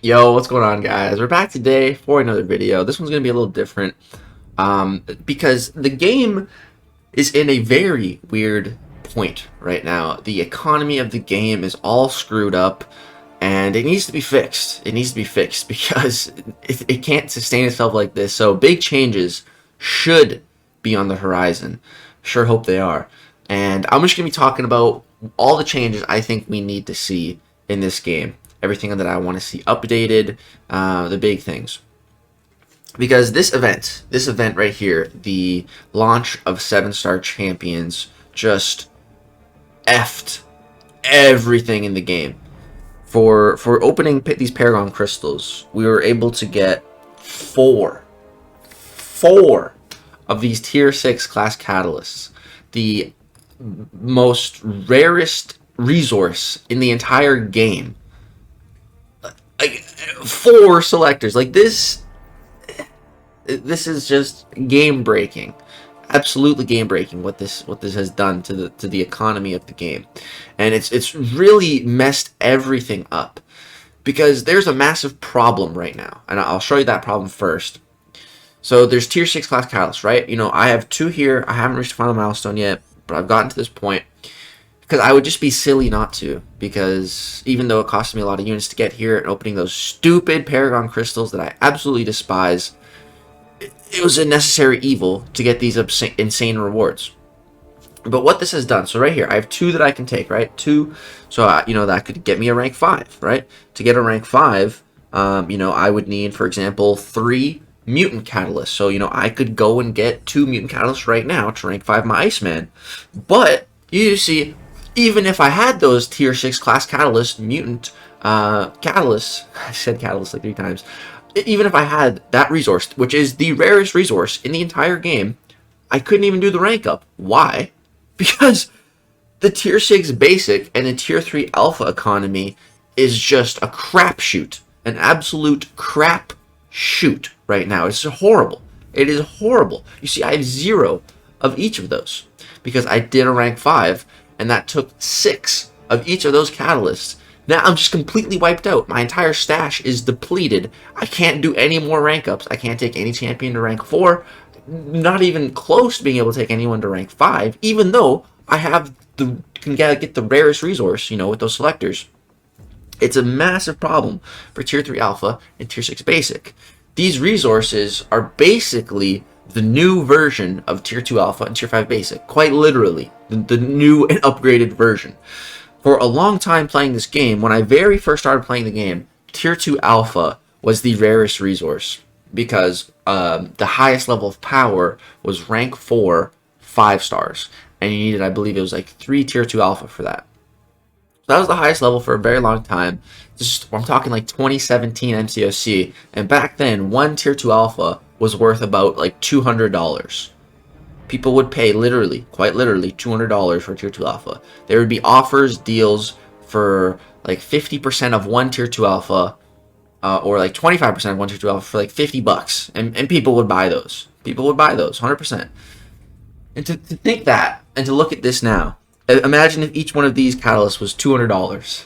Yo, what's going on, guys? We're back today for another video. This one's going to be a little different because the game is in a very weird point right now. The economy of the game is all screwed up and it needs to be fixed. It needs to be fixed because it can't sustain itself like this. So big changes should be on the horizon. Sure hope they are. And I'm just going to be talking about all the changes I think we need to see in this game. Everything that I want to see updated, the big things. Because this event right here, the launch of 7-star champions, just effed everything in the game. For opening these Paragon crystals, we were able to get four of these tier 6 class catalysts. The most rarest resource in the entire game. Like 4 selectors. Like this is just game breaking, absolutely game breaking. What this has done to the economy of the game, and it's really messed everything up because there's a massive problem right now, and I'll show you that problem first. So there's tier 6 class catalysts, right? You know, I have 2 here. I haven't reached the final milestone yet, but I've gotten to this point. Because I would just be silly not to, because even though it cost me a lot of units to get here and opening those stupid Paragon crystals that I absolutely despise, it was a necessary evil to get these insane rewards. But what this has done, so right here, I have 2 that I can take, right? 2, so you know, that could get me a rank 5, right? To get a rank 5, you know, I would need, for example, 3 mutant catalysts. So, you know, I could go and get 2 mutant catalysts right now to rank 5 my Iceman. But, you see, even if I had those tier 6 class catalyst, mutant catalysts, I said catalyst like 3 times, even if I had that resource, which is the rarest resource in the entire game, I couldn't even do the rank up. Why? Because the tier 6 basic and the tier 3 alpha economy is just a crapshoot, an absolute crap shoot right now. It's horrible. It is horrible. You see, I have 0 of each of those because I did a rank 5. And that took 6 of each of those catalysts. Now I'm just completely wiped out. My entire stash is depleted. I can't do any more rank ups. I can't take any champion to rank 4. Not even close to being able to take anyone to rank 5. Even though I have can get the rarest resource, you know, with those selectors. It's a massive problem for tier 3 alpha and tier 6 basic. These resources are basically the new version of tier 2 alpha and tier 5 basic. Quite literally. The new and upgraded version. For a long time playing this game, when I very first started playing the game, tier 2 alpha was the rarest resource because the highest level of power was rank 4 5 stars, and you needed, I believe it was like 3 tier 2 alpha for that. So that was the highest level for a very long time. I'm talking like 2017 MCOC, and back then 1 tier 2 alpha was worth about like $200. People would pay literally, quite literally, $200 for tier 2 alpha. There would be offers, deals for like 50% of 1 tier 2 alpha, or like 25% of 1 tier 2 alpha for like $50, and people would buy those. People would buy those, 100%. And to think that, and to look at this now, imagine if each one of these catalysts was $200.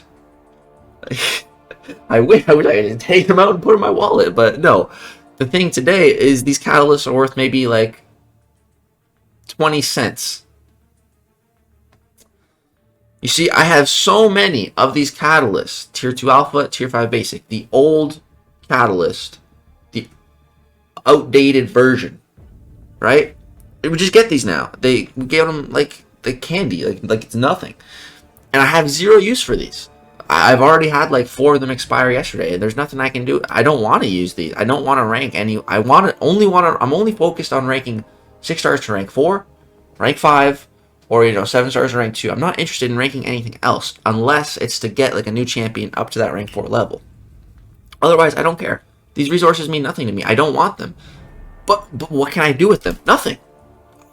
I wish I could take them out and put them in my wallet, but no. The thing today is these catalysts are worth maybe like 20 cents. You see, I have so many of these catalysts. Tier 2 alpha, tier 5 basic. The old catalyst. The outdated version. Right? We just get these now. We gave them like candy. Like it's nothing. And I have 0 use for these. I've already had like 4 of them expire yesterday, and there's nothing I can do. I don't want to use these. I don't want to rank any. I'm only focused on ranking 6 stars to rank 4, rank 5, or, you know, 7 stars to rank 2. I'm not interested in ranking anything else unless it's to get like a new champion up to that rank 4 level. Otherwise, I don't care. These resources mean nothing to me. I don't want them. But what can I do with them? Nothing.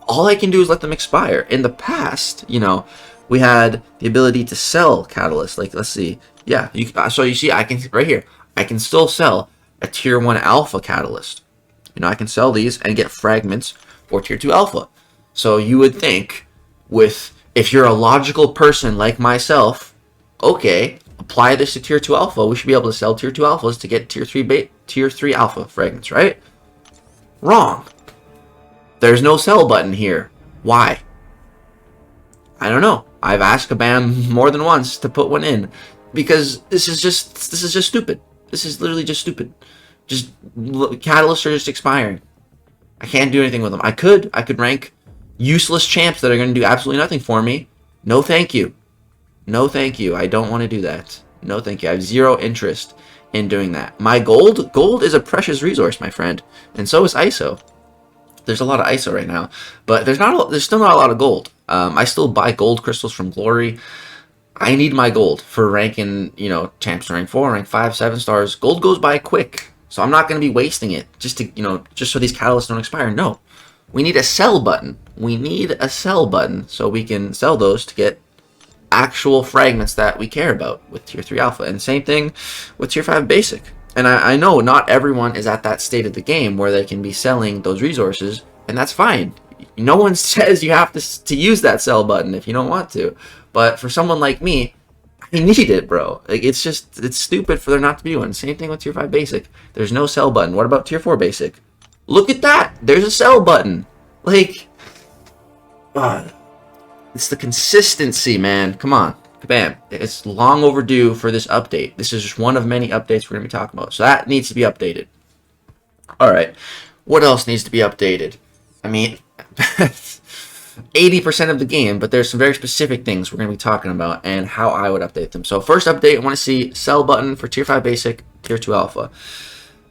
All I can do is let them expire. In the past, you know, we had the ability to sell catalysts. Like, let's see. Yeah, so you see, I can, right here, I can still sell a tier 1 alpha catalyst. You know, I can sell these and get fragments for tier 2 alpha. So you would think, if you're a logical person like myself, okay, apply this to tier 2 alpha, we should be able to sell tier 2 alphas to get tier 3 alpha fragments, right? Wrong. There's no sell button here. Why? I don't know. I've asked Kabam more than once to put one in, because this is just stupid. This is literally just stupid. Just catalysts are just expiring. I can't do anything with them. I could rank useless champs that are going to do absolutely nothing for me. No thank you. No thank you. I don't want to do that. No thank you. I have zero interest in doing that. My gold is a precious resource, my friend, and so is ISO. There's a lot of ISO right now, but there's still not a lot of gold. I still buy gold crystals from Glory. I need my gold for ranking, champs rank 4, rank 5, 7 stars. Gold goes by quick, so I'm not going to be wasting it just so these catalysts don't expire. No, we need a sell button. We need a sell button so we can sell those to get actual fragments that we care about with tier 3 alpha, and same thing with tier 5 basic. And I know not everyone is at that state of the game where they can be selling those resources, and that's fine. No one says you have to use that sell button if you don't want to. But for someone like me, I need it, bro. Like, it's stupid for there not to be one. Same thing with tier 5 basic. There's no sell button. What about tier 4 basic? Look at that. There's a sell button. Like, it's the consistency, man. Come on. Bam. It's long overdue for this update. This is just one of many updates we're going to be talking about. So that needs to be updated. Alright. What else needs to be updated? I mean, 80% of the game, but there's some very specific things we're going to be talking about and how I would update them. So first update, I want to see sell button for tier 5 basic, tier 2 alpha.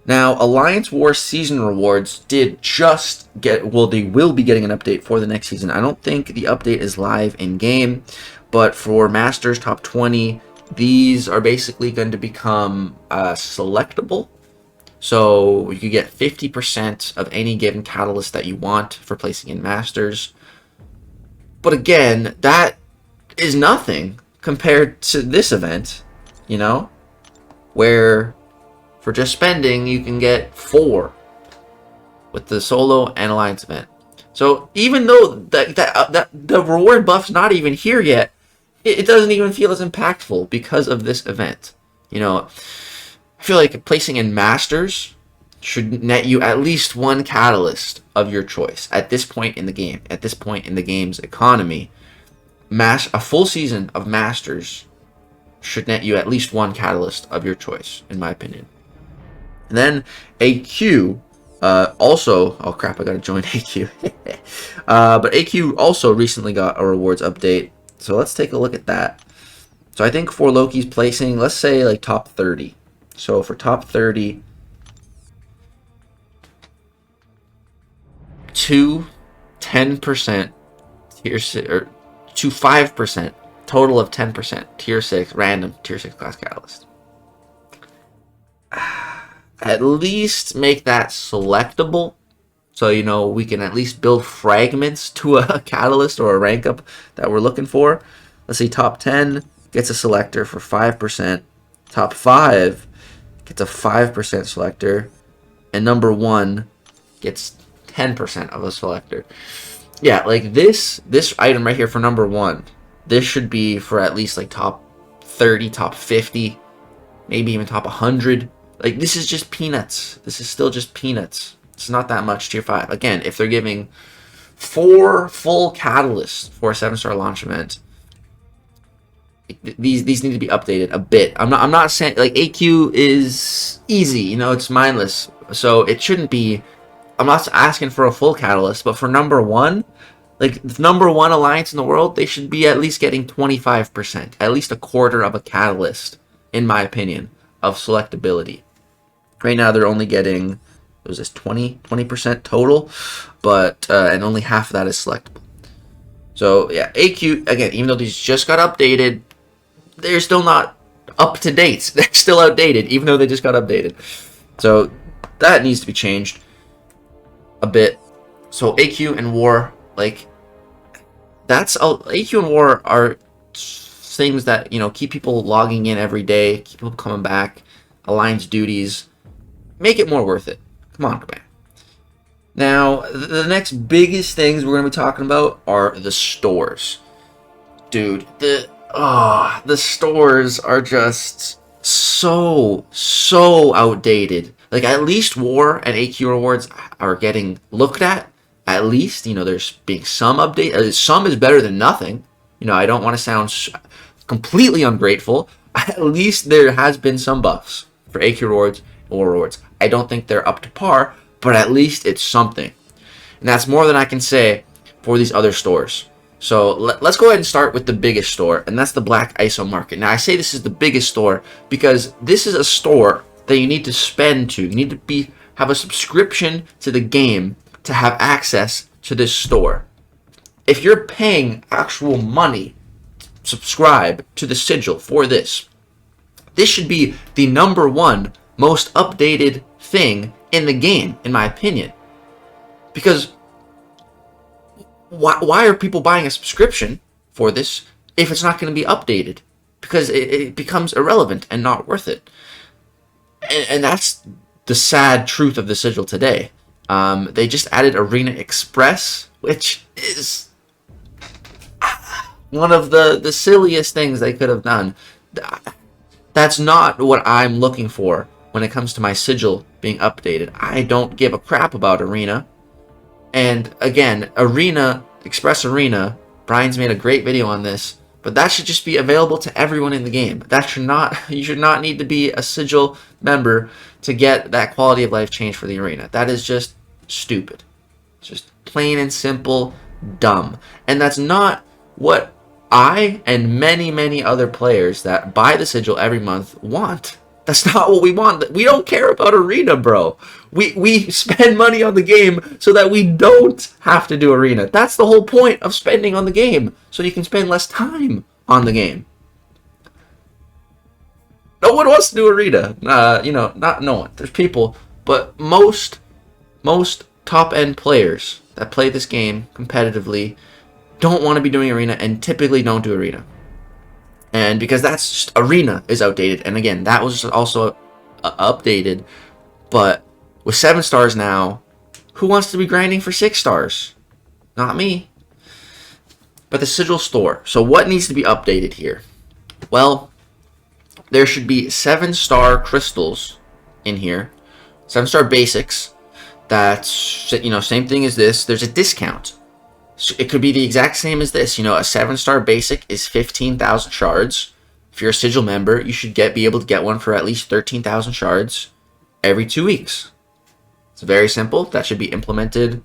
Now, Alliance War season rewards did just get, well, they will be getting an update for the next season. I don't think the update is live in game, but for Masters Top 20, these are basically going to become selectable. So you could get 50% of any given catalyst that you want for placing in Masters. But again, that is nothing compared to this event, where for just spending, you can get 4 with the solo and alliance event. So even though that the reward buff's not even here yet, it doesn't even feel as impactful because of this event. I feel like placing in Masters should net you at least one catalyst of your choice at this point in the game. At this point in the game's economy, a full season of Masters should net you at least one catalyst of your choice, in my opinion. And then AQ also, oh crap, I gotta join AQ. But AQ also recently got a rewards update, so let's take a look at that. So I think for Loki's placing, let's say like top 30. So for top 30, to 10% tier 6, or to 5%, total of 10% tier 6 random tier 6 class catalyst. At least make that selectable, so we can at least build fragments to a catalyst or a rank up that we're looking for. Let's see, top 10 gets a selector for 5%, top 5 gets a 5% selector, and number 1 gets 10% of a selector. Yeah, like this item right here for number 1, this should be for at least like top 30, top 50, maybe even top 100. Like, this is just peanuts. This is still just peanuts. It's not that much tier 5. Again, if they're giving 4 full catalysts for a 7-star launch event, these need to be updated a bit. I'm not saying, like, AQ is easy, it's mindless. So it shouldn't be, I'm not asking for a full catalyst, but for number 1, like, the number 1 alliance in the world, they should be at least getting 25%, at least a quarter of a catalyst, in my opinion, of selectability. Right now, they're only getting, what was this, 20% total, but and only half of that is selectable. So yeah, AQ, again, even though these just got updated, they're still not up to date. They're still outdated, even though they just got updated. So that needs to be changed a bit. So AQ and War, like, AQ and War are things that keep people logging in every day, keep people coming back, alliance duties. Make it more worth it. Come on, man. Now, the next biggest things we're going to be talking about are the stores. Dude, the stores are just so outdated. Like, at least War and AQ rewards are getting looked at. At least, there's being some update. Some is better than nothing. I don't want to sound completely ungrateful. At least there has been some buffs for AQ rewards and War rewards. I don't think they're up to par, but at least it's something. And that's more than I can say for these other stores. So let's go ahead and start with the biggest store, and that's the Black ISO Market. Now, I say this is the biggest store because this is a store that you need to spend to. You need to have a subscription to the game to have access to this store. If you're paying actual money to subscribe to the Sigil for this, this should be the #1 most updated thing in the game, in my opinion. Because why are people buying a subscription for this if it's not going to be updated? Because it becomes irrelevant and not worth it. And that's the sad truth of the Sigil today. They just added Arena Express, which is one of the silliest things they could have done. That's not what I'm looking for when it comes to my Sigil being updated. I don't give a crap about Arena. And again, Express Arena, Brian's made a great video on this, but that should just be available to everyone in the game. You should not need to be a Sigil member to get that quality of life change for the Arena. That is just stupid. It's just plain and simple dumb. And that's not what I and many other players that buy the Sigil every month want. That's not what we want. We don't care about Arena, bro. We spend money on the game so that we don't have to do Arena. That's the whole point of spending on the game, so you can spend less time on the game. No one wants to do Arena. Not no one. There's people, but most top-end players that play this game competitively don't want to be doing Arena and typically don't do Arena. And because that's just, Arena is outdated. And again, that was also updated. But with 7 stars now, who wants to be grinding for 6 stars? Not me. But the Sigil Store. So what needs to be updated here? Well, there should be 7-star crystals in here. 7-star basics. That's, same thing as this. There's a discount. So it could be the exact same as this. A 7-star basic is 15,000 shards. If you're a Sigil member, you should be able to get one for at least 13,000 shards every 2 weeks. It's very simple. That should be implemented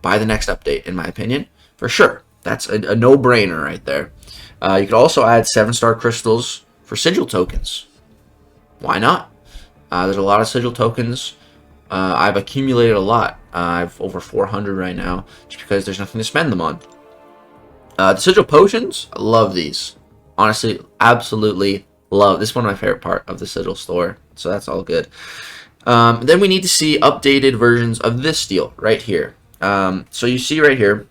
by the next update, in my opinion, for sure. That's a no-brainer right there. You could also add 7-star crystals for Sigil tokens. Why not? There's a lot of Sigil tokens. I've accumulated a lot. I've over 400 right now, just because there's nothing to spend them on. The Sigil potions, I love these. Honestly, absolutely love. This is one of my favorite part of the Sigil store, so that's all good. Then we need to see updated versions of this deal right here. So you see right here,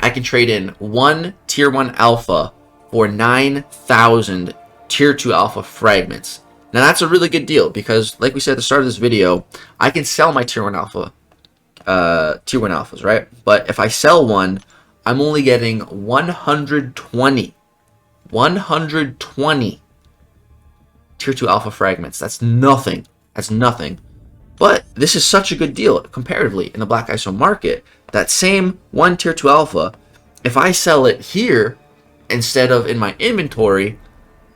I can trade in 1 Tier 1 Alpha for 9,000 Tier 2 Alpha fragments. Now that's a really good deal because, like we said at the start of this video, I can sell my Tier 1 Alphas, right? But if I sell one, I'm only getting 120 Tier 2 Alpha fragments. That's nothing. That's nothing. But this is such a good deal comparatively in the Black ISO market. That same 1 Tier 2 Alpha, if I sell it here instead of in my inventory,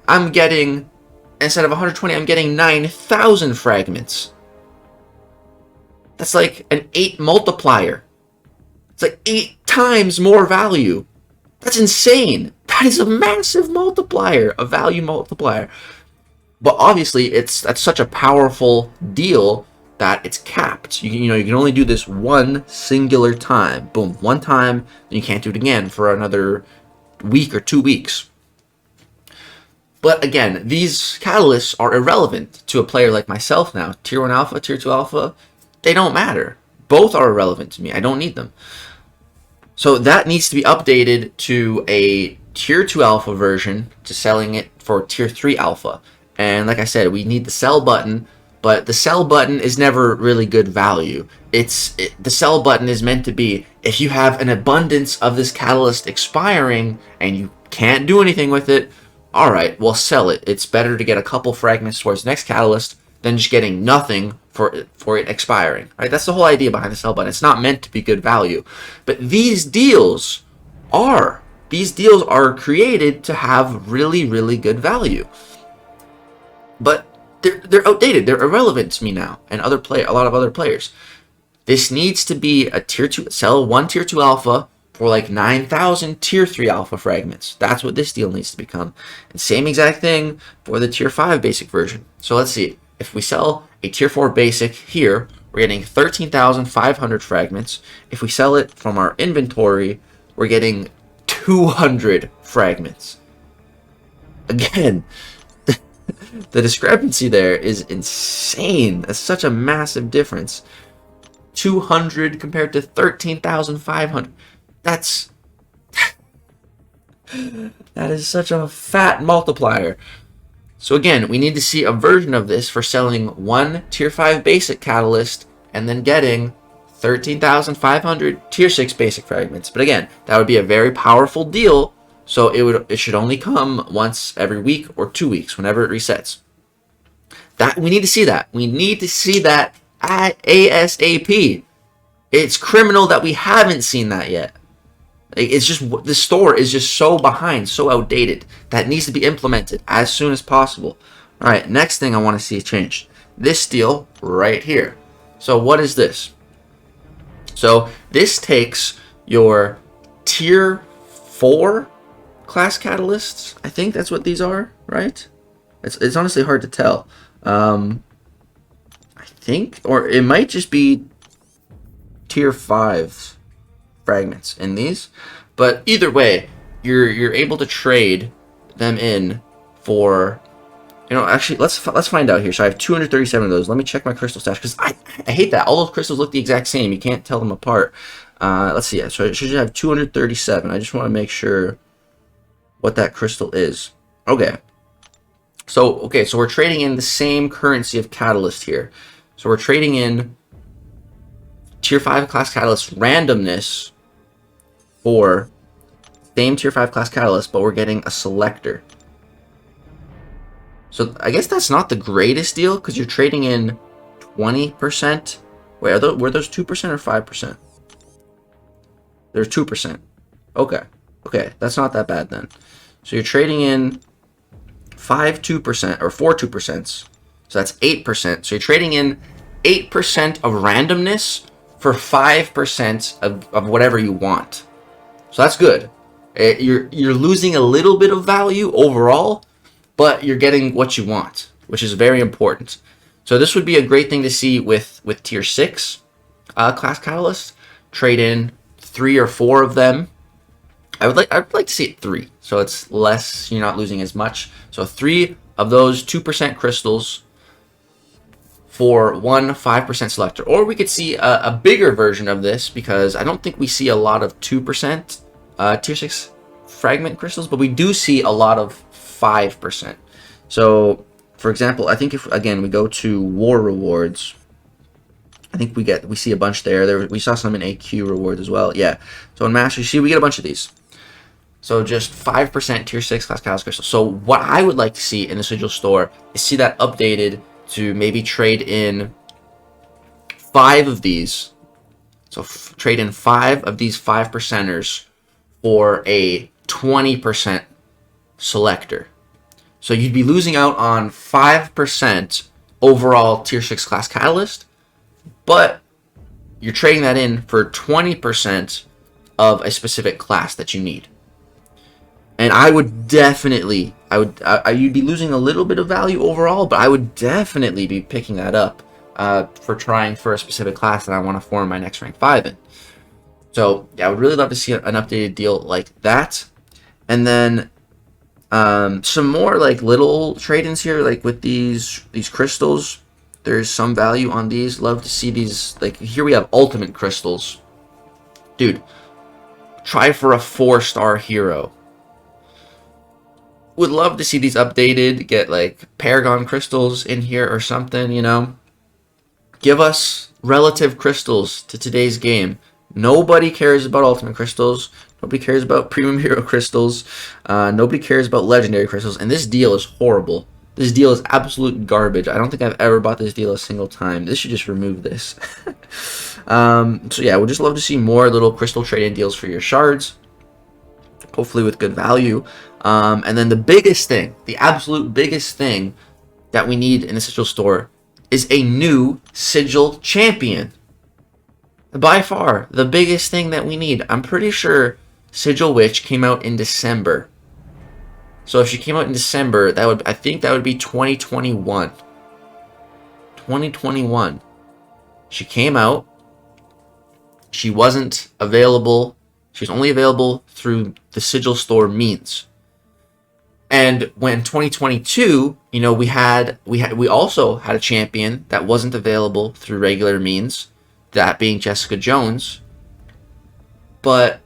I'm getting, instead of 120, I'm getting 9,000 fragments. That's like an 8 multiplier. It's like 8 times more value. That's insane. That is a massive multiplier, a value multiplier. But obviously, that's such a powerful deal that it's capped. You can only do this one singular time. Boom, one time, then you can't do it again for another week or 2 weeks. But again, these catalysts are irrelevant to a player like myself now. Tier 1 Alpha, Tier 2 Alpha, they don't matter. Both are irrelevant to me. I don't need them. So that needs to be updated to a Tier 2 Alpha version, to selling it for Tier 3 Alpha. And like I said, we need the sell button but the sell button is never really good value. The sell button is meant to be if you have an abundance of this catalyst expiring and you can't do anything with it, all right, well, sell it. It's better to get a couple fragments towards the next catalyst than just getting nothing for it expiring. Right? That's the whole idea behind the sell button. It's not meant to be good value, but these deals are created to have really, really good value. But they're outdated. They're irrelevant to me now and a lot of other players. This needs to be a tier 2, sell 1 tier 2 alpha for like 9,000 tier 3 alpha fragments. That's what this deal needs to become. And same exact thing for the tier 5 basic version. So let's see. If we sell a tier 4 basic here, we're getting 13,500 fragments. If we sell it from our inventory, we're getting 200 fragments. Again, the discrepancy there is insane. That's such a massive difference. 200 compared to 13,500. That is such a fat multiplier. So again, we need to see a version of this for selling 1 tier 5 basic catalyst and then getting 13,500 tier 6 basic fragments. But again, that would be a very powerful deal. So it should only come once every week or 2 weeks, whenever it resets. We need to see that. We need to see that at ASAP. It's criminal that we haven't seen that yet. It's just, the store is just so behind, so outdated. That needs to be implemented as soon as possible. All right, next thing I want to see changed. This deal right here. So what is this? So this takes your tier 4 class catalysts. I think that's what these are, right? It's honestly hard to tell. I think, or it might just be tier 5 fragments in these, but either way, you're able to trade them in for, actually let's find out here. So I have 237 of those. Let me check my crystal stash, because I hate that all those crystals look the exact same. You can't tell them apart. Let's see. So I should have 237. I just want to make sure what that crystal is. Okay, so we're trading in the same currency of catalyst here. So we're trading in tier 5 class catalyst randomness for same tier 5 class catalyst, but we're getting a selector. So I guess that's not the greatest deal, because you're trading in 20%. Wait, were those 2% or 5%? They're 2%. Okay, that's not that bad then. So you're trading in 5 2% or 4 2%. So that's 8%. So you're trading in 8% of randomness for 5% of whatever you want. So that's good. You're losing a little bit of value overall, but you're getting what you want, which is very important. So this would be a great thing to see with tier 6 class catalyst. Trade in 3 or 4 of them. I would like to see it 3, so it's less. You're not losing as much. So 3 of those 2% crystals for 1 5% selector. Or we could see a bigger version of this, because I don't think we see a lot of 2% tier 6 fragment crystals, but we do see a lot of 5%. So for example, I think if again we go to war rewards, I think we see a bunch there. We saw some in AQ rewards as well. Yeah. So in Master, you see we get a bunch of these. So just 5% tier 6 class catalyst crystals. So what I would like to see in the Sigil Store is see that updated to maybe trade in 5 of these. So trade in 5 of these 5%ers for a 20% selector. So you'd be losing out on 5% overall tier 6 class catalyst, but you're trading that in for 20% of a specific class that you need. And I would definitely, you'd be losing a little bit of value overall, but I would definitely be picking that up for trying for a specific class that I want to form my next rank 5 in. So yeah, I would really love to see an updated deal like that. And then some more like little trade-ins here, like with these crystals. There's some value on these. Love to see these. Like here we have ultimate crystals. Dude, try for a 4-star hero. would love to see these updated, get like Paragon crystals in here or something, you know. Give us relative crystals to today's game. Nobody cares about ultimate crystals. Nobody cares about premium hero crystals. Nobody cares about legendary crystals. And this deal is horrible. This deal is absolute garbage. I don't think I've ever bought this deal a single time. This should just remove this. So yeah, we'd just love to see more little crystal trade-in deals for your shards. Hopefully with good value. And then the biggest thing, the absolute biggest thing that we need in the Sigil Store is a new Sigil champion. By far, the biggest thing that we need. I'm pretty sure Sigil Witch came out in December. So if she came out in December, I think that would be 2021. 2021. She came out. She wasn't available. She was only available through the Sigil Store means. And when 2022, you know, we also had a champion that wasn't available through regular means, that being Jessica Jones. But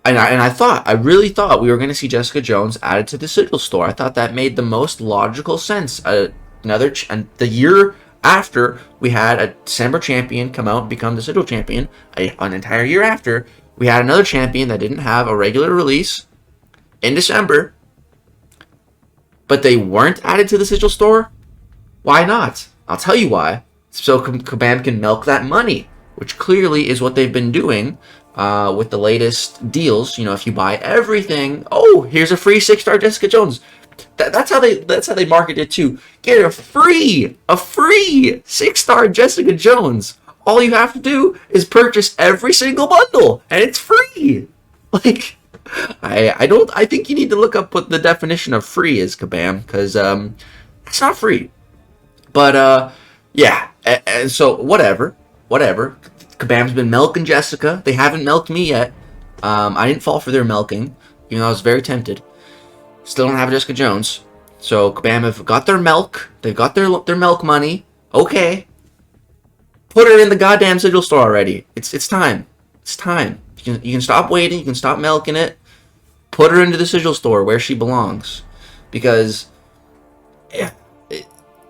I really thought we were going to see Jessica Jones added to the Sigil Store. I thought that made the most logical sense. And the year after we had a December champion come out and become the Sigil champion, an entire year after, we had another champion that didn't have a regular release in December, but they weren't added to the Sigil Store. Why not? I'll tell you why. So Kabam can milk that money, which clearly is what they've been doing with the latest deals. You know, if you buy everything, oh, here's a free 6-star Jessica Jones. That's how they market it too. Get a free 6-star Jessica Jones. All you have to do is purchase every single bundle, and it's free. Like, I think you need to look up what the definition of free is, Kabam, because it's not free. But yeah, and so whatever. Kabam's been milking Jessica. They haven't milked me yet. I didn't fall for their milking, even though I was very tempted. Still don't have Jessica Jones. So Kabam have got their milk. They've got their milk money. Okay. Put her in the goddamn Sigil Store already. It's time. It's time. You can stop waiting. You can stop milking it. Put her into the Sigil Store where she belongs. Because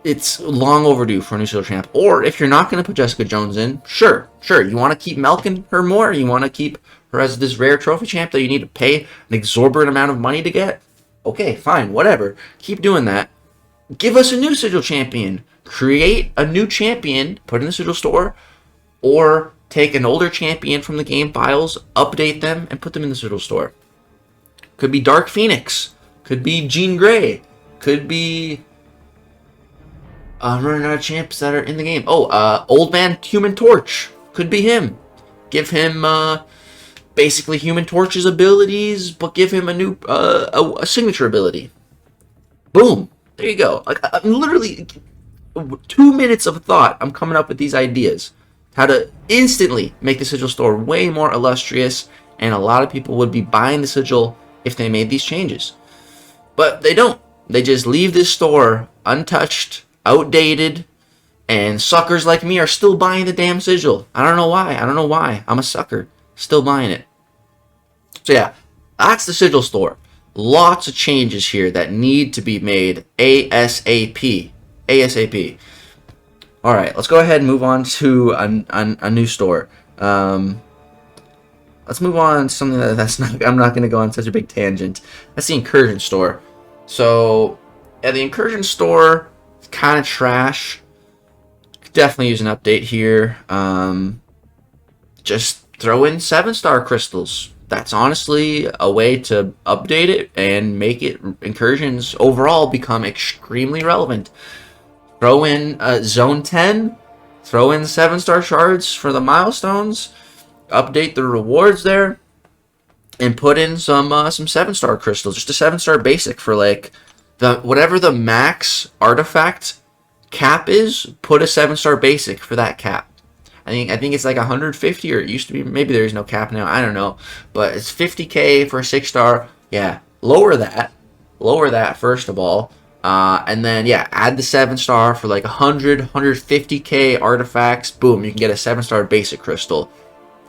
it's long overdue for a new Sigil champ. Or if you're not going to put Jessica Jones in, sure. You want to keep milking her more? You want to keep her as this rare trophy champ that you need to pay an exorbitant amount of money to get? Okay, fine, whatever. Keep doing that. Give us a new Sigil champion. Create a new champion, put in the Sigil Store, or take an older champion from the game files, update them, and put them in the Sigil Store. Could be Dark Phoenix. Could be Jean Grey. Could be... I'm running out of champs that are in the game. Oh, Old Man Human Torch. Could be him. Give him basically Human Torch's abilities, but give him a new a signature ability. Boom. There you go. Like, I'm literally 2 minutes of thought. I'm coming up with these ideas. How to instantly make the Sigil Store way more illustrious, and a lot of people would be buying the Sigil if they made these changes. But they don't. They just leave this store untouched, outdated, and suckers like me are still buying the damn Sigil. I don't know why. I'm a sucker. Still buying it. So yeah, that's the Sigil Store. Lots of changes here that need to be made ASAP. Alright, let's go ahead and move on to a new store. Let's move on to something I'm not going to go on such a big tangent. That's the Incursion Store. So, yeah, the Incursion Store is kind of trash. Could definitely use an update here. Just throw in 7-star crystals. That's honestly a way to update it and make it Incursions overall become extremely relevant. Throw in Zone 10. Throw in 7-star shards for the milestones. Update the rewards there. And put in some 7-star crystals. Just a 7-star basic for like whatever the max artifact cap is. Put a 7-star basic for that cap. I think it's like 150, or it used to be. Maybe there is no cap now. I don't know, but it's 50k for a 6-star. Yeah, lower that first of all, and then yeah, add the 7-star for like 150k artifacts. Boom, you can get a 7-star basic crystal.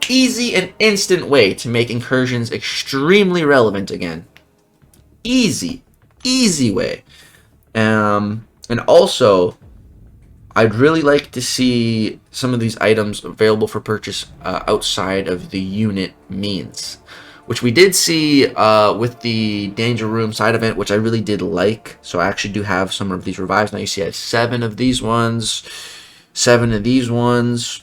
Easy and instant way to make Incursions extremely relevant again. Easy. easy way. And also, I'd really like to see some of these items available for purchase outside of the unit means, which we did see with the Danger Room side event, which I really did like. So I actually do have some of these revives. Now you see I have 7 of these ones, 7 of these ones.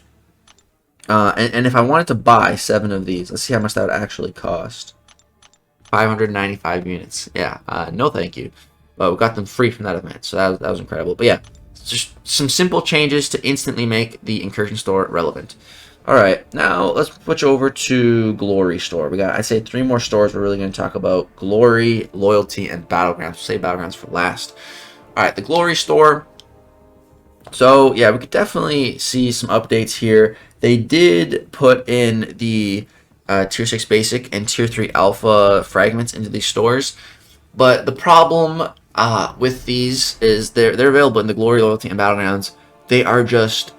And if I wanted to buy 7 of these, let's see how much that would actually cost. 595 units. Yeah, no thank you. But we got them free from that event, so that was incredible. But yeah, just some simple changes to instantly make the Incursion Store relevant. Alright, now let's switch over to Glory Store. We got, I'd say, 3 more stores we're really going to talk about. Glory, Loyalty, and Battlegrounds. We'll save Battlegrounds for last. Alright, the Glory Store. So, yeah, we could definitely see some updates here. They did put in the Tier 6 Basic and Tier 3 Alpha fragments into these stores. But the problem with these is they're available in the Glory, Loyalty, and Battlegrounds. They are just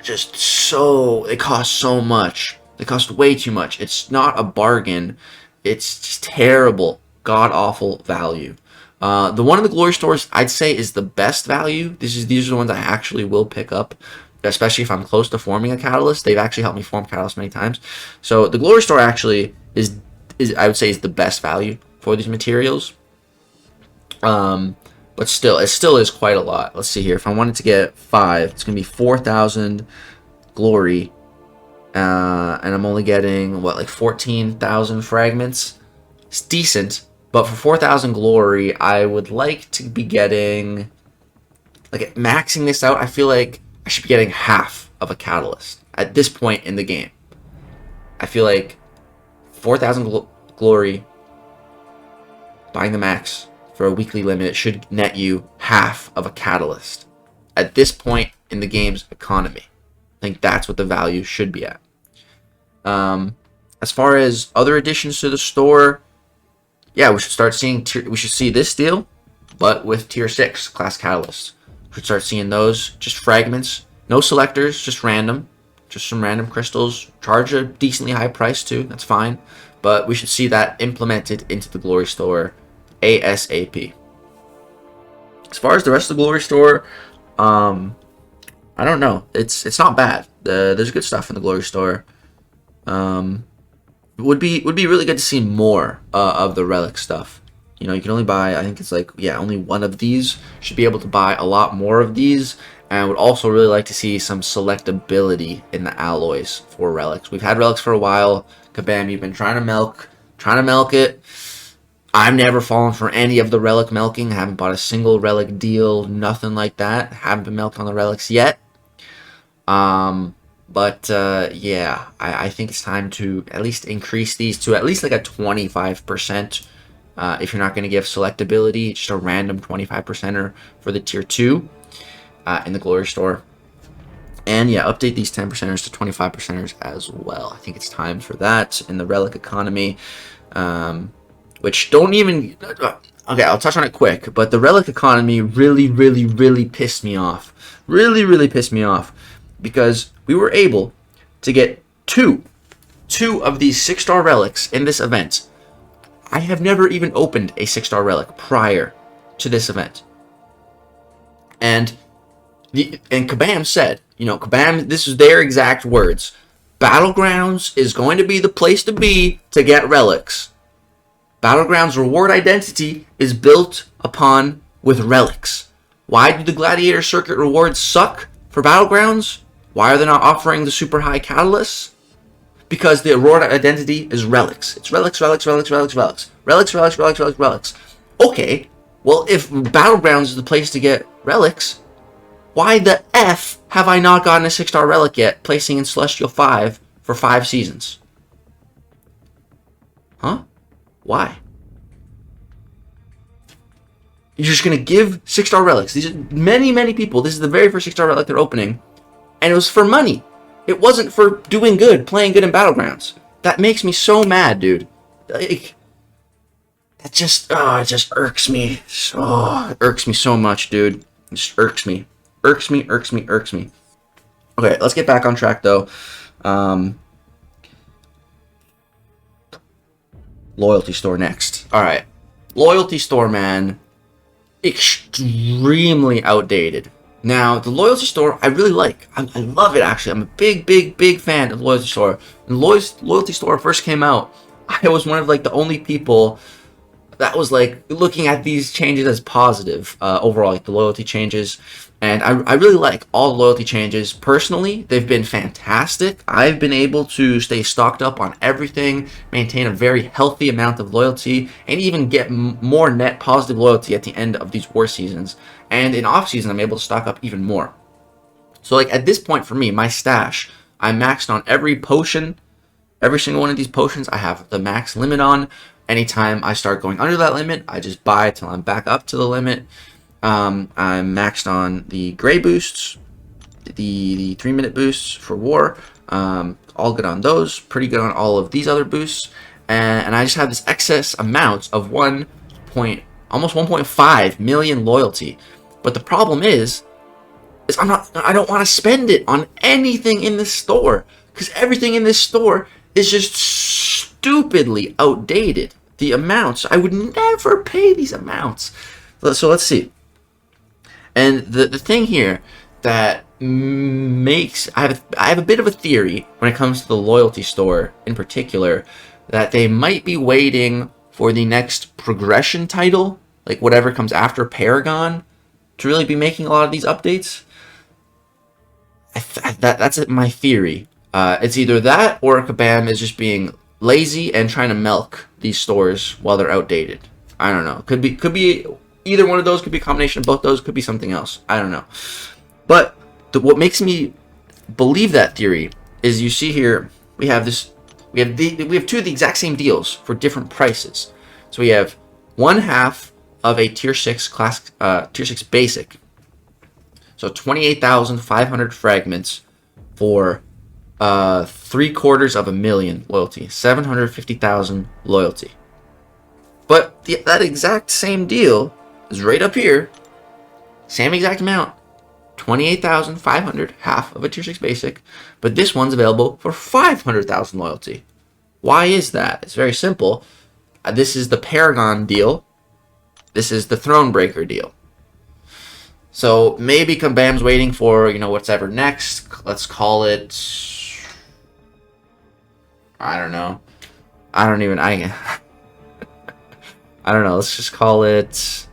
so, they cost so much. They cost way too much. It's not a bargain. It's just terrible, god-awful value. The one in the Glory stores, I'd say, is the best value. These are the ones I actually will pick up, especially if I'm close to forming a Catalyst. They've actually helped me form Catalyst many times. So the Glory store actually is I would say, is the best value for these materials. But still, it still is quite a lot. Let's see here. If I wanted to get 5, it's going to be 4,000 Glory. And I'm only getting, what, like 14,000 fragments? It's decent. But for 4,000 Glory, I would like to be getting, like, maxing this out, I feel like I should be getting half of a Catalyst at this point in the game. I feel like 4,000 Glory, buying the max for a weekly limit should net you half of a Catalyst at this point in the game's economy. I think that's what the value should be at. As far as other additions to the store, yeah, we should start seeing we should see this deal, but with Tier 6 class Catalysts. We should start seeing those, just fragments, no selectors, just random, just some random crystals. Charge a decently high price too, that's fine, but we should see that implemented into the Glory Store ASAP. As far as the rest of the Glory Store, I don't know. It's not bad. There's good stuff in the Glory Store. Would be really good to see more of the relic stuff. You know, you can only buy, I think it's like, yeah, only 1 of these. Should be able to buy a lot more of these. And I would also really like to see some selectability in the alloys for relics. We've had relics for a while. Kabam, you've been trying to milk it. I've never fallen for any of the relic milking. I haven't bought a single relic deal, nothing like that. Haven't been milked on the relics yet. Yeah, I think it's time to at least increase these to at least like a 25%. If you're not going to give selectability, just a random 25%er for the Tier 2 in the Glory Store. And yeah, update these 10%ers to 25%ers as well. I think it's time for that in the relic economy. Which don't even... Okay, I'll touch on it quick. But the relic economy really pissed me off. Really pissed me off. Because we were able to get two of these 6-star relics in this event. I have never even opened a 6-star relic prior to this event. And Kabam said, you know, Kabam, this is their exact words. Battlegrounds is going to be the place to be to get relics. Battlegrounds reward identity is built upon with relics. Why do the Gladiator Circuit rewards suck for Battlegrounds? Why are they not offering the super high catalysts? Because the reward identity is relics. It's relics. Okay, well, if Battlegrounds is the place to get relics, why the F have I not gotten a 6-star relic yet, placing in Celestial 5 for 5 seasons? Huh? Why? You're just going to give 6-star relics. These are many people. This is the very first 6-star relic they're opening. And it was for money. It wasn't for doing good, playing good in Battlegrounds. That makes me so mad, dude. Like, that just, it just irks me. It irks me so much, dude. It just irks me. Irks me. Okay, let's get back on track, though. Loyalty Store next. Alright. Loyalty Store, man, extremely outdated. Now, the Loyalty Store, I really like. I love it, actually. I'm a big fan of Loyalty Store. When Loyalty Store first came out, I was one of, like, the only people that was, like, looking at these changes as positive, overall, like, the loyalty changes. And I really like all the loyalty changes. Personally, they've been fantastic. I've been able to stay stocked up on everything, maintain a very healthy amount of loyalty, and even get more net positive loyalty at the end of these war seasons. And in off season, I'm able to stock up even more. So, like, at this point for me, my stash, I'm maxed on every potion. Every single one of these potions I have the max limit on. Anytime I start going under that limit, I just buy till I'm back up to the limit. I'm maxed on the gray boosts, the 3-minute boosts for war. All good on those. Pretty good on all of these other boosts. And I just have this excess amount of almost 1.5 million loyalty. But the problem is I don't want to spend it on anything in this store, because everything in this store is just stupidly outdated. The amounts, I would never pay these amounts. So let's see. And the thing here that makes, I have a bit of a theory when it comes to the Loyalty Store in particular, that they might be waiting for the next progression title, like whatever comes after Paragon, to really be making a lot of these updates. That's my theory. It's either that or Kabam is just being lazy and trying to milk these stores while they're outdated. I don't know. Could be either one of those. Could be a combination of both those. Could be something else. I don't know. But what makes me believe that theory is, you see here we have this. We have two of the exact same deals for different prices. So we have 1/2 of a tier 6 class, tier 6 basic. So 28,500 fragments for 750,000 loyalty, 750,000 loyalty. But that exact same deal is right up here, same exact amount, 28,500, half of a tier 6 basic, but this one's available for 500,000 loyalty. Why is that? It's very simple. This is the Paragon deal. This is the Thronebreaker deal. So maybe Kabam's waiting for, whatever next. Let's call it, I don't know. I don't know. Let's just call it,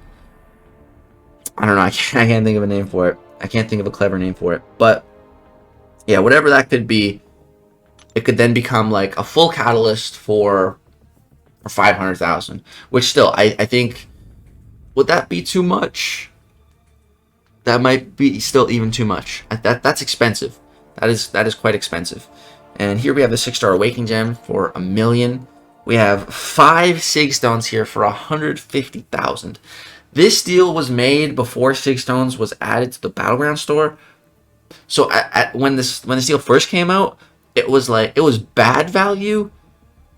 I don't know. I can't think of a name for it. I can't think of a clever name for it. But yeah, whatever that could be, it could then become like a full catalyst for 500,000, which still, I think, would that be too much? That might be still even too much. That's expensive. That is quite expensive. And here we have the 6-star Awakening Gem for 1 million. We have 5 Sig Stones here for 150,000. This deal was made before Sig Stones was added to the Battlegrounds Store. So when this deal first came out, it was bad value,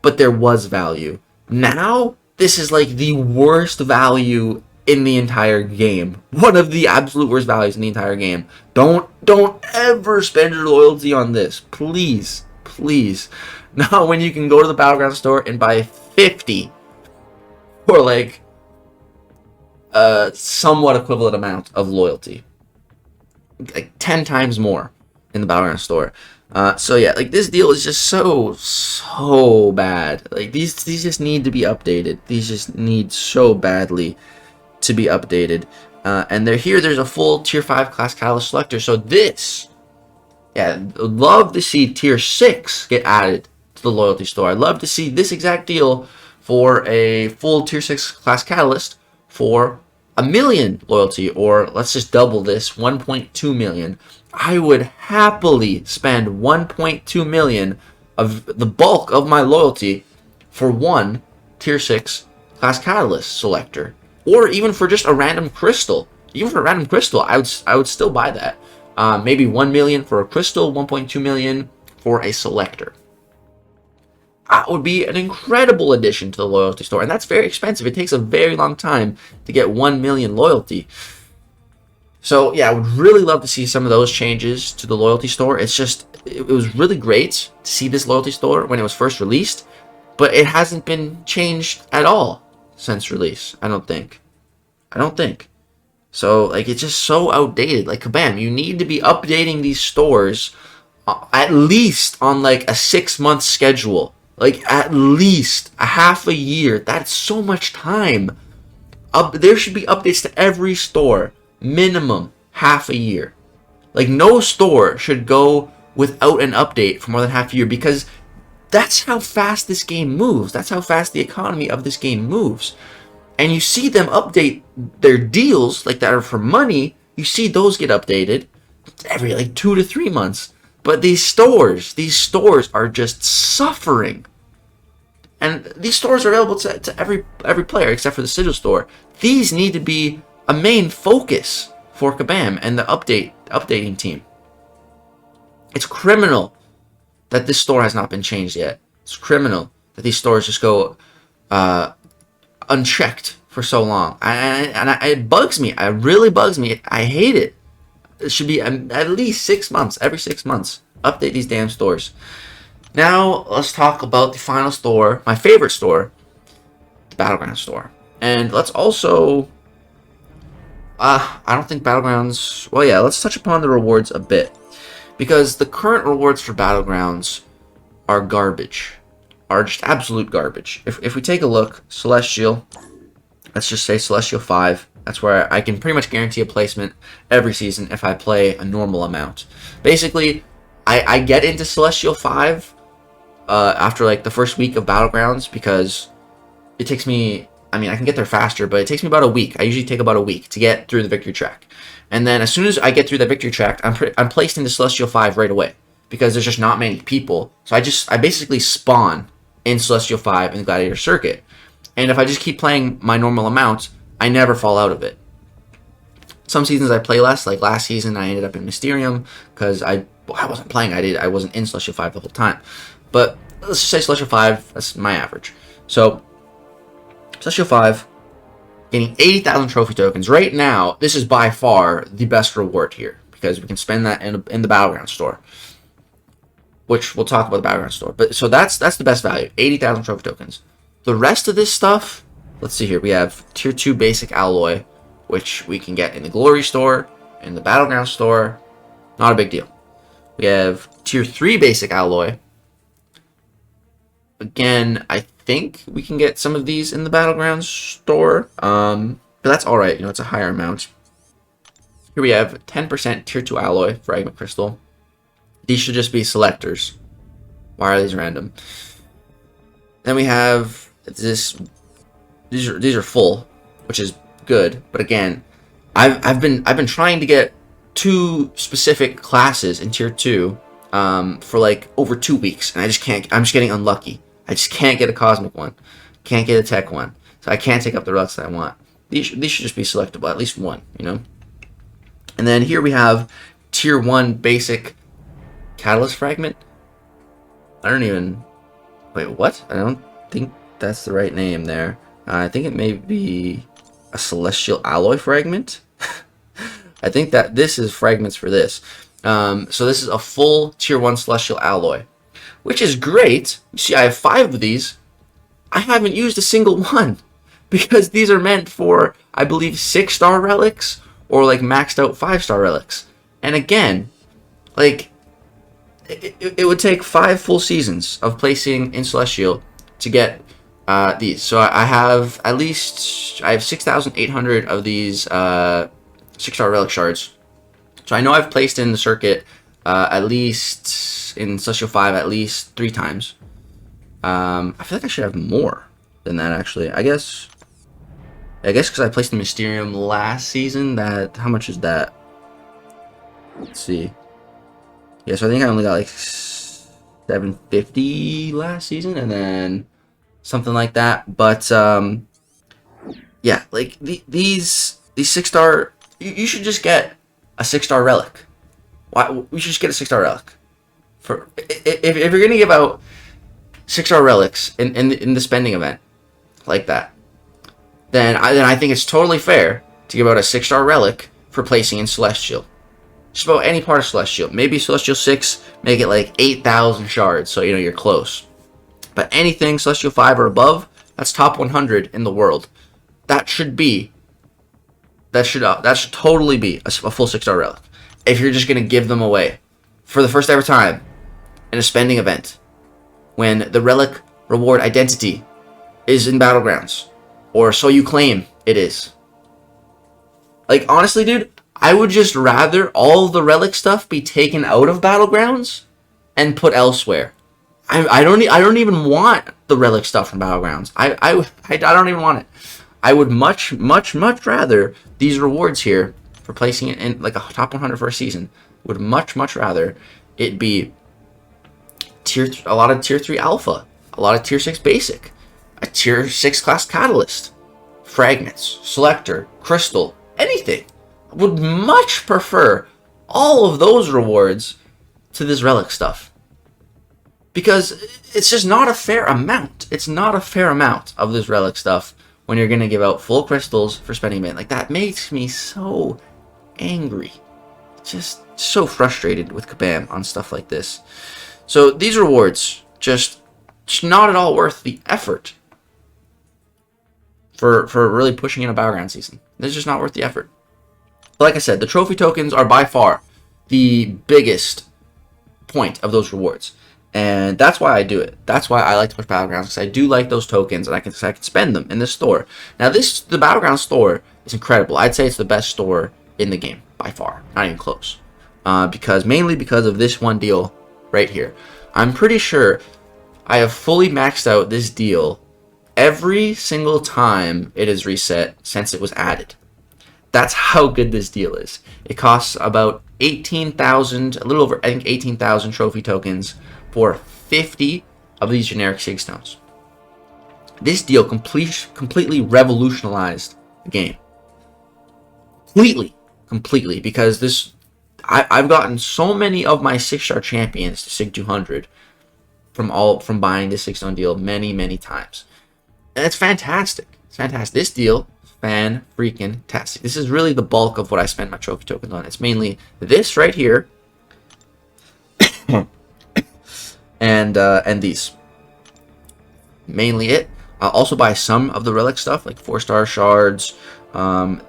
but there was value. Now this is like the worst value in the entire game. One of the absolute worst values in the entire game. Don't ever spend your loyalty on this. Please. Not when you can go to the Battlegrounds Store and buy 50 for like a somewhat equivalent amount of loyalty. Like 10 times more in the Battlegrounds Store. So yeah, like this deal is just so bad. Like these just need to be updated. These just need so badly to be updated. And there's a full tier 5 class catalyst selector. So this, yeah, I'd love to see tier 6 get added to the Loyalty Store. I'd love to see this exact deal for a full tier 6 class catalyst for 1 million loyalty, or let's just double this, 1.2 million. I would happily spend 1.2 million of the bulk of my loyalty for one tier 6 class catalyst selector, or even for just a random crystal. Even for a random crystal, I would still buy that. Maybe 1 million for a crystal, 1.2 million for a selector. That would be an incredible addition to the Loyalty Store, and that's very expensive. It takes a very long time to get 1 million loyalty. So yeah, I would really love to see some of those changes to the Loyalty Store. It's just, it was really great to see this Loyalty Store when it was first released, but it hasn't been changed at all. since release. I don't think. So, like, it's just so outdated. Like, Kabam, you need to be updating these stores at least on, like, a 6-month schedule. Like, at least a half a year. That's so much time. There should be updates to every store. Minimum half a year. Like, no store should go without an update for more than half a year, because that's how fast this game moves. That's how fast the economy of this game moves. And you see them update their deals, like, that are for money. You see those get updated every, like, 2 to 3 months. But these stores are just suffering. And these stores are available to every player except for the Sigil Store. These need to be a main focus for Kabam and the updating team. It's criminal that this store has not been changed yet. It's criminal that these stores just go unchecked for so long. It bugs me. It really bugs me. I hate it. It should be at least 6 months. Every 6 months. Update these damn stores. Now, let's talk about the final store. My favorite store. The Battlegrounds Store. And let's also... I don't think Battlegrounds... Well, yeah, let's touch upon the rewards a bit. Because the current rewards for Battlegrounds are garbage. Are just absolute garbage. If we take a look, Celestial, let's just say Celestial 5. That's where I can pretty much guarantee a placement every season if I play a normal amount. Basically, I get into Celestial 5 after like the first week of Battlegrounds, because it takes me... I mean, I can get there faster, but it takes me about a week. I usually take about a week to get through the victory track. And then as soon as I get through the victory track, I'm placed into Celestial 5 right away, because there's just not many people. So I basically spawn in Celestial 5 in the Gladiator Circuit. And if I just keep playing my normal amount, I never fall out of it. Some seasons I play less, like last season I ended up in Mysterium, because I wasn't playing, I wasn't in Celestial 5 the whole time. But let's just say Celestial 5, that's my average. So, Celestial 5, getting 80,000 trophy tokens. Right now, this is by far the best reward here, because we can spend that in the Battlegrounds Store, which we'll talk about the Battlegrounds Store. But so that's the best value, 80,000 trophy tokens. The rest of this stuff, let's see here. We have Tier 2 Basic Alloy, which we can get in the Glory Store, in the Battlegrounds Store. Not a big deal. We have Tier 3 Basic Alloy. Again, I think we can get some of these in the Battlegrounds Store, but that's alright, you know, it's a higher amount. Here we have 10% Tier 2 Alloy, Fragment Crystal. These should just be selectors. Why are these random? Then we have this. These are full, which is good, but again, I've been trying to get 2 specific classes in Tier 2 for like over 2 weeks, and I just can't. I'm just getting unlucky. I just can't get a Cosmic one, can't get a Tech one, so I can't take up the relics that I want. These should just be selectable, at least one, you know. And then here we have Tier 1 Basic Catalyst Fragment. I don't even... Wait, what? I don't think that's the right name there. I think it may be a Celestial Alloy Fragment. I think that this is fragments for this. So this is a full Tier 1 Celestial Alloy, which is great. You see, I have 5 of these. I haven't used a single one, because these are meant for, I believe, 6-star relics or like maxed out 5-star relics. And again, like, it would take 5 full seasons of placing in Celestial to get these. So I have 6,800 of these 6-star relic shards. So I know I've placed in the circuit at least in Celestial 5 at least 3 times. I feel like I should have more than that, actually. I guess because I placed in Mysterium last season. That, how much is that? Let's see. Yeah, so I think I only got like 750 last season, and then something like that. But yeah, like these 6-star, you should just get a 6-star relic. Why? We should just get a 6-star relic. For if you're gonna give out 6-star relics in the spending event like that, then I think it's totally fair to give out a 6-star relic for placing in Celestial. Just about any part of Celestial. Maybe Celestial 6, make it like 8,000 shards, so you know you're close. But anything Celestial 5 or above, That's top 100 in the world. That should totally be a full 6-star relic. If you're just gonna give them away for the first ever time in a spending event, when the relic reward identity is in Battlegrounds, or so you claim it is. Like, honestly, dude, I would just rather all the relic stuff be taken out of Battlegrounds and put elsewhere. I don't even want the relic stuff from Battlegrounds. I don't even want it. I would much rather these rewards here for placing it in like a top 100 for a season. Would much rather it be a lot of tier 3 alpha, a lot of tier 6 basic, a tier 6 class catalyst, fragments, selector, crystal, anything. I would much prefer all of those rewards to this relic stuff. Because it's just not a fair amount. It's not a fair amount of this relic stuff when you're going to give out full crystals for spending mint. Like, that makes me so angry. Just so frustrated with Kabam on stuff like this. So these rewards, just not at all worth the effort for really pushing in a Battleground season. They're just not worth the effort. Like I said, the trophy tokens are by far the biggest point of those rewards. And that's why I do it. That's why I like to push Battlegrounds, because I do like those tokens, and I can spend them in this store. Now, the Battlegrounds store is incredible. I'd say it's the best store in the game, by far. Not even close. Mainly because of this one deal right here. I'm pretty sure I have fully maxed out this deal every single time it is reset since it was added. That's how good this deal is. It costs about 18,000, a little over, I think 18,000 trophy tokens for 50 of these generic Sig Stones. This deal completely revolutionized the game. Completely, because I've gotten so many of my 6-star champions to Sig 200 from buying this 6-stone deal many times. And it's fantastic. It's fantastic. This deal, fan-freaking-tastic. This is really the bulk of what I spend my trophy tokens on. It's mainly this right here. and these. Mainly it. I'll also buy some of the relic stuff, like 4-star shards,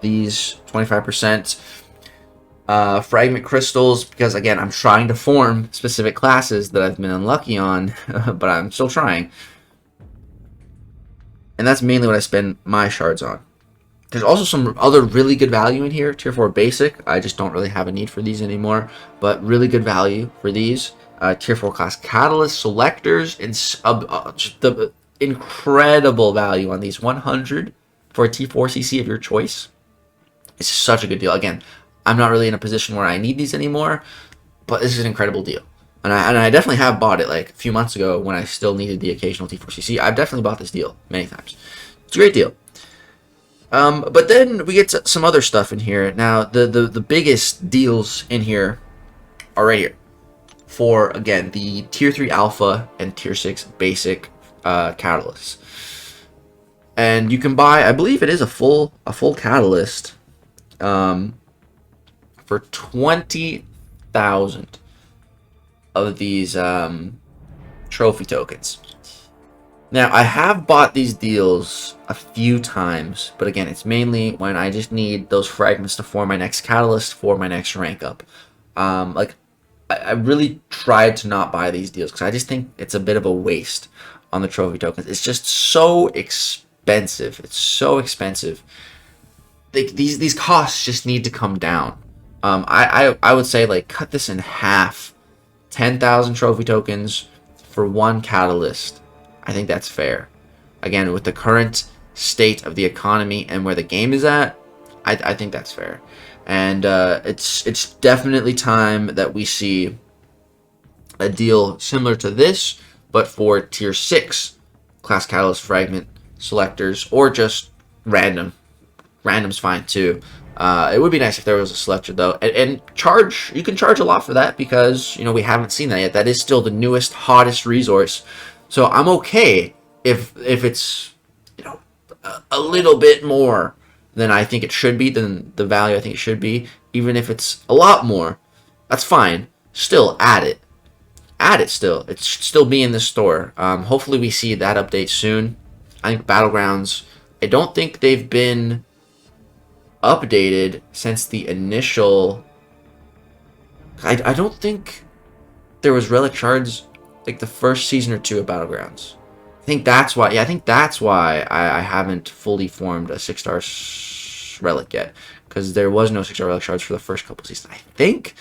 these 25%, fragment crystals, because again, I'm trying to form specific classes that I've been unlucky on, but I'm still trying. And that's mainly what I spend my shards on. There's also some other really good value in here. Tier 4 basic, I just don't really have a need for these anymore, but really good value for these. Tier 4 class catalyst selectors, and just the incredible value on these 100 for a T4 CC of your choice. It's such a good deal. Again, I'm not really in a position where I need these anymore, but this is an incredible deal. And I definitely have bought it like a few months ago when I still needed the occasional T4 CC. I've definitely bought this deal many times. It's a great deal. But then we get to some other stuff in here. Now, the biggest deals in here are right here. For, again, the Tier 3 Alpha and Tier 6 Basic Catalysts. And you can buy, I believe it is a full Catalyst, for 20,000 of these trophy tokens. Now, I have bought these deals a few times, but again, it's mainly when I just need those fragments to form my next Catalyst for my next rank up. I really tried to not buy these deals because I just think it's a bit of a waste on the trophy tokens. It's just so expensive. It's so expensive. These costs just need to come down. I would say, like, cut this in half. 10,000 trophy tokens for one catalyst. I think that's fair. Again, with the current state of the economy and where the game is at, I think that's fair. And it's definitely time that we see a deal similar to this, but for tier 6 class catalyst fragment selectors, or just random. Random's fine too. It would be nice if there was a selector though, and you can charge a lot for that, because we haven't seen that yet. That is still the newest, hottest resource, so I'm okay if it's a little bit more than I think it should be, than the value I think it should be. Even if it's a lot more, that's fine. Still, add it. Add it still. It should still be in the store. Hopefully we see that update soon. I think Battlegrounds, I don't think they've been updated since the initial. I don't think there was relic shards like the first season or two of Battlegrounds. I think that's why. Yeah, I think that's why I haven't fully formed a 6-star relic yet, because there was no 6-star relic shards for the first couple seasons. I think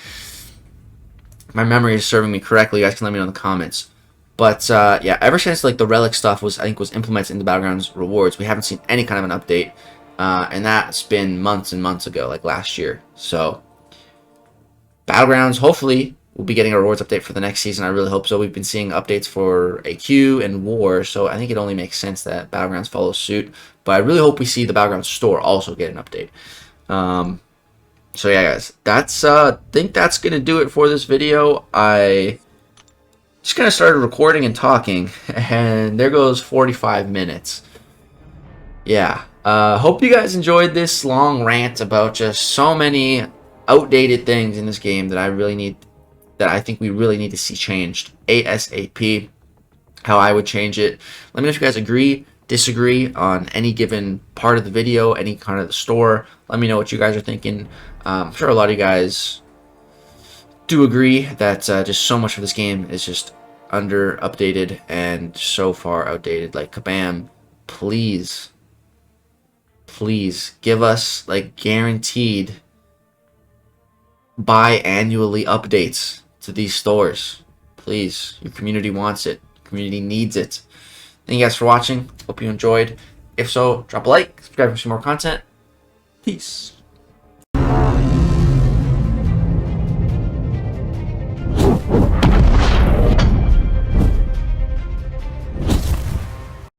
my memory is serving me correctly. You guys can let me know in the comments. But yeah, ever since like the relic stuff was implemented in the Battlegrounds rewards, we haven't seen any kind of an update, and that's been months and months ago, like last year. So Battlegrounds, hopefully, we'll be getting a rewards update for the next season. I really hope so. We've been seeing updates for AQ and War, so I think it only makes sense that Battlegrounds follows suit. But I really hope we see the Battlegrounds Store also get an update. So yeah, guys, that's I think that's gonna do it for this video. I just kind of started recording and talking, and there goes 45 minutes. Yeah, hope you guys enjoyed this long rant about just so many outdated things in this game that I think we really need to see changed ASAP. How I would change it. Let me know if you guys agree, disagree on any given part of the video, any kind of the store. Let me know what you guys are thinking. I'm sure a lot of you guys do agree that just so much of this game is just under updated and so far outdated. Like, Kabam, please give us like guaranteed biannually updates to these stores. Please, your community wants it. Community needs it. Thank you guys for watching. Hope you enjoyed. If so, drop a like, subscribe for some more content. Peace.